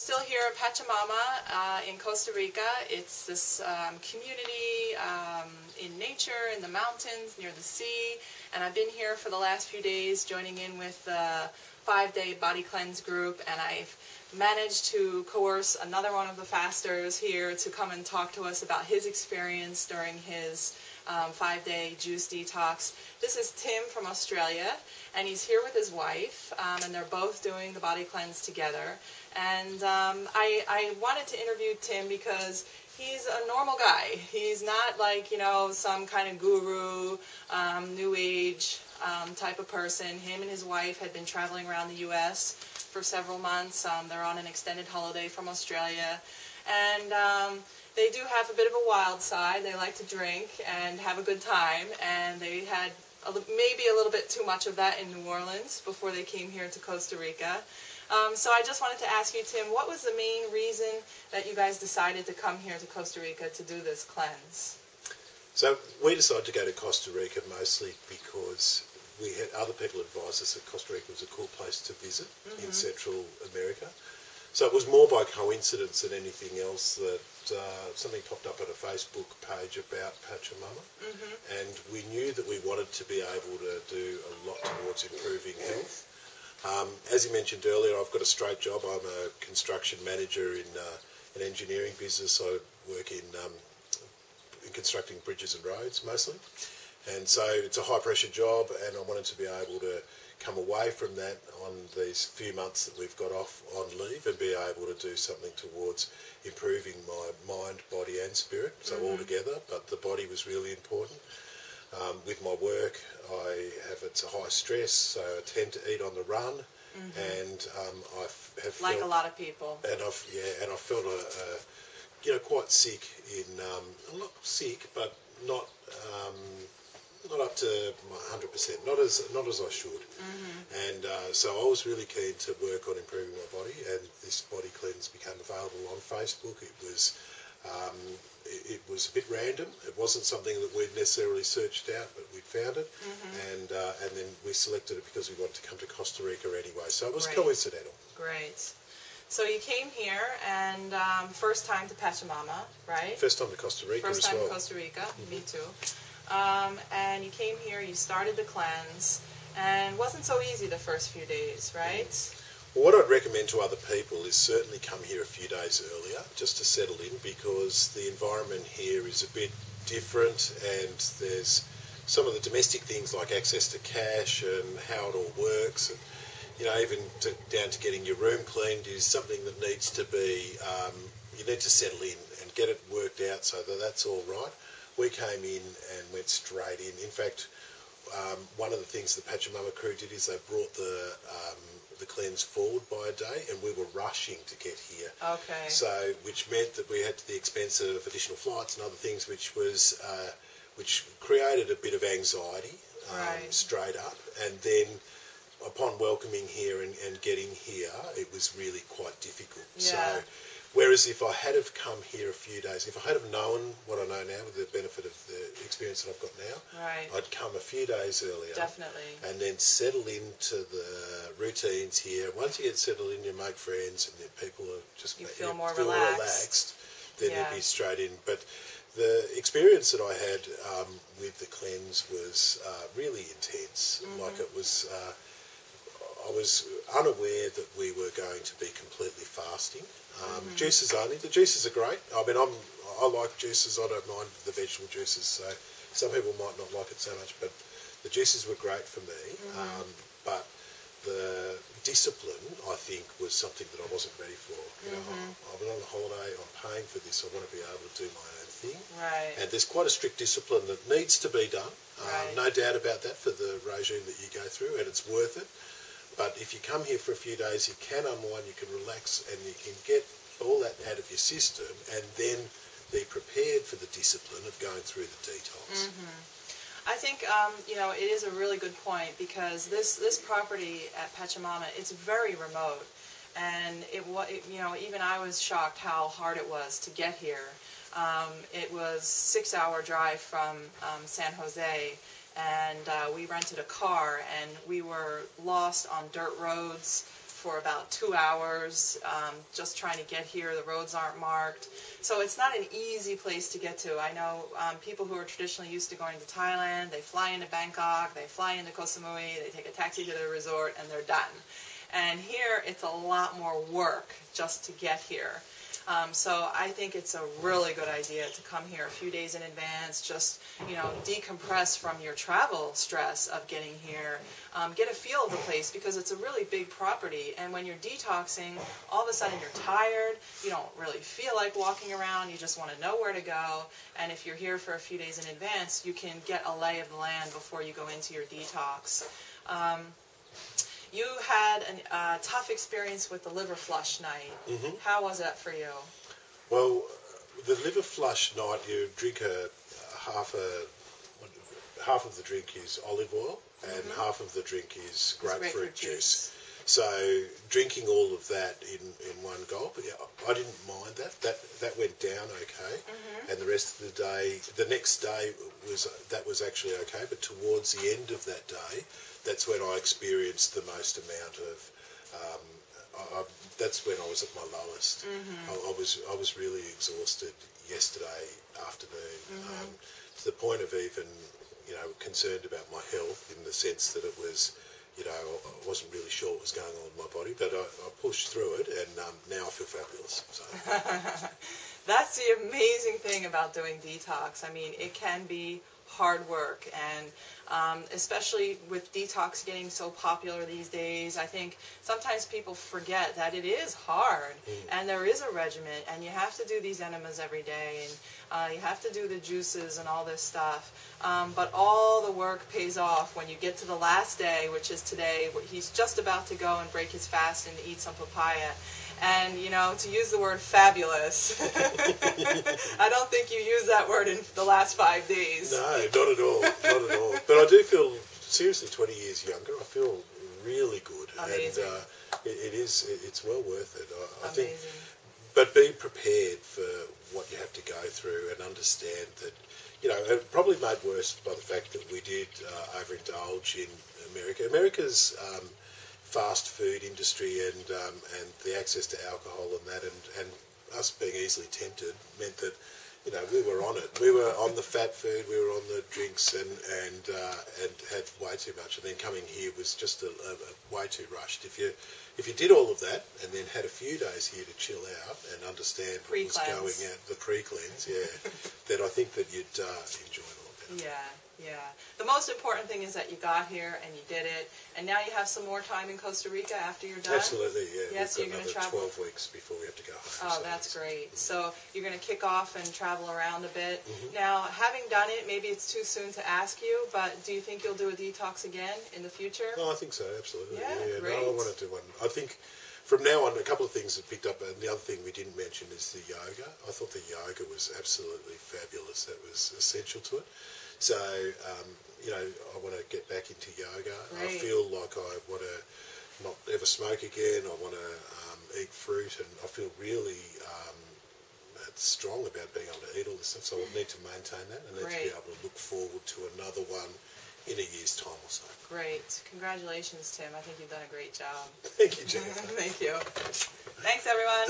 Still here at Pachamama in Costa Rica. It's this community in nature, in the mountains, near the sea, and I've been here for the last few days joining in with the 5-day body cleanse group, and I've managed to coerce another one of the fasters here to come and talk to us about his experience during his 5-day juice detox. This is Tim from Australia, and he's here with his wife, and they're both doing the body cleanse together. And I wanted to interview Tim because he's a normal guy. He's not like, you know, some kind of guru, new age type of person. Him and his wife had been traveling around the U.S. for several months. They're on an extended holiday from Australia. And they do have a bit of a wild side. They like to drink and have a good time. And they had maybe a little bit too much of that in New Orleans before they came here to Costa Rica. So I just wanted to ask you, Tim, what was the main reason that you guys decided to come here to Costa Rica to do this cleanse? So we decided to go to Costa Rica mostly because we had other people advise us that Costa Rica was a cool place to visit in Central America. So it was more by coincidence than anything else that something popped up on a Facebook page about Pachamama, and we knew that we wanted to be able to do a lot towards improving health. As you mentioned earlier, I've got a straight job. I'm a construction manager in an engineering business. I work in constructing bridges and roads mostly. And so it's a high pressure job, and I wanted to be able to come away from that on these few months that we've got off on leave and be able to do something towards improving my mind, body and spirit, so all together, but the body was really important. With my work, it's a high stress, so I tend to eat on the run, and I have felt, like a lot of people. And I felt quite sick. I'm not sick, but not up to 100%, not as I should. And so I was really keen to work on improving my body, and this body cleanse became available on Facebook. It was a bit random. It wasn't something that we'd necessarily searched out, but we'd found it, and then we selected it because we wanted to come to Costa Rica anyway. So it was coincidental. Great. So you came here, and first time to Pachamama, right? First time to Costa Rica as well. First time to Costa Rica, me too. And you came here, you started the cleanse, and it wasn't so easy the first few days, right? Well, what I'd recommend to other people is certainly come here a few days earlier just to settle in, because the environment here is a bit different, and there's some of the domestic things like access to cash and how it all works, and even down to getting your room cleaned is something that needs to be, you need to settle in and get it worked out so that that's all right. We came in and went straight in. In fact, one of the things the Pachamama crew did is they brought the cleanse forward by a day, and we were rushing to get here. Okay. So, which meant that we had the expense of additional flights and other things, which created a bit of anxiety straight up. And then upon welcoming here and getting here, it was really quite difficult. Yeah. So, whereas if I had have come here a few days, if I had have known what I know now with the benefit of the experience that I've got now, I'd come a few days earlier. Definitely. And then settle into the routines here. Once you get settled in, you make friends, and then people are just feel more relaxed. Then you'd be straight in. But the experience that I had with the cleanse was really intense. Like it was. I was unaware that we were going to be completely fasting. Juices only. The juices are great. I mean, I like juices. I don't mind the vegetable juices. So some people might not like it so much, but the juices were great for me. But the discipline, I think, was something that I wasn't ready for. I've been on a holiday. I'm paying for this. I want to be able to do my own thing. Right. And there's quite a strict discipline that needs to be done. No doubt about that for the regime that you go through, and it's worth it. But if you come here for a few days, you can unwind, you can relax, and you can get all that out of your system, and then be prepared for the discipline of going through the detox. I think it is a really good point, because this property at Pachamama, it's very remote, and even I was shocked how hard it was to get here. It was a 6-hour drive from San Jose. And we rented a car, and we were lost on dirt roads for about 2 hours, just trying to get here. The roads aren't marked. So it's not an easy place to get to. I know people who are traditionally used to going to Thailand, they fly into Bangkok, they fly into Koh Samui, they take a taxi to the resort, and they're done. And here, it's a lot more work just to get here. So I think it's a really good idea to come here a few days in advance, just, decompress from your travel stress of getting here, get a feel of the place, because it's a really big property, and when you're detoxing, all of a sudden you're tired, you don't really feel like walking around, you just want to know where to go, and if you're here for a few days in advance, you can get a lay of the land before you go into your detox. You had a tough experience with the liver flush night. Mm-hmm. How was that for you? Well, the liver flush night, you drink half of the drink is olive oil, and half of the drink is grapefruit juice. So drinking all of that in one gulp, I didn't mind that. That went down okay, and the rest of the day, the next day was actually okay. But towards the end of that day, that's when I experienced the most amount of. That's when I was at my lowest. I was really exhausted yesterday afternoon, to the point of even concerned about my health, in the sense that it was. I wasn't really sure what was going on in my body, but I pushed through it, and now I feel fabulous. So. That's the amazing thing about doing detox. I mean, it can be hard work, and especially with detox getting so popular these days, I think sometimes people forget that it is hard, and there is a regimen, and you have to do these enemas every day, and you have to do the juices and all this stuff, but all the work pays off when you get to the last day, which is today. He's just about to go and break his fast and eat some papaya. And, to use the word fabulous, I don't think you used that word in the last 5 days. No, not at all, not at all. But I do feel, seriously, 20 years younger. I feel really good. Amazing. And it's well worth it, I think. Amazing. But be prepared for what you have to go through, and understand that, it probably made worse by the fact that we did overindulge in America. America's fast food industry and the access to alcohol and that, and us being easily tempted meant that we were on it. We were on the fat food, we were on the drinks, and had way too much. And then coming here was just a way too rushed. If you did all of that and then had a few days here to chill out and understand what was going on, the pre-cleanse, then I think that you'd enjoy it all better. Yeah. The most important thing is that you got here and you did it, and now you have some more time in Costa Rica after you're done? Absolutely, yeah. Yes, We've got you're going to travel 12 weeks before we have to go home. Oh, so that's great. So you're going to kick off and travel around a bit. Now, having done it, maybe it's too soon to ask you, but do you think you'll do a detox again in the future? Oh, I think so, absolutely. Yeah, great. No, I want to do one. I think from now on, a couple of things have picked up, and the other thing we didn't mention is the yoga. I thought the yoga was absolutely fabulous. That was essential to it. So, I want to get back into yoga. Great. I feel like I want to not ever smoke again. I want to eat fruit, and I feel really strong about being able to eat all this stuff. So I need to maintain that, and need to be able to look forward to another one in a year's time or so. Great. Congratulations, Tim. I think you've done a great job. Thank you, Jennifer. Thank you. Thanks, everyone.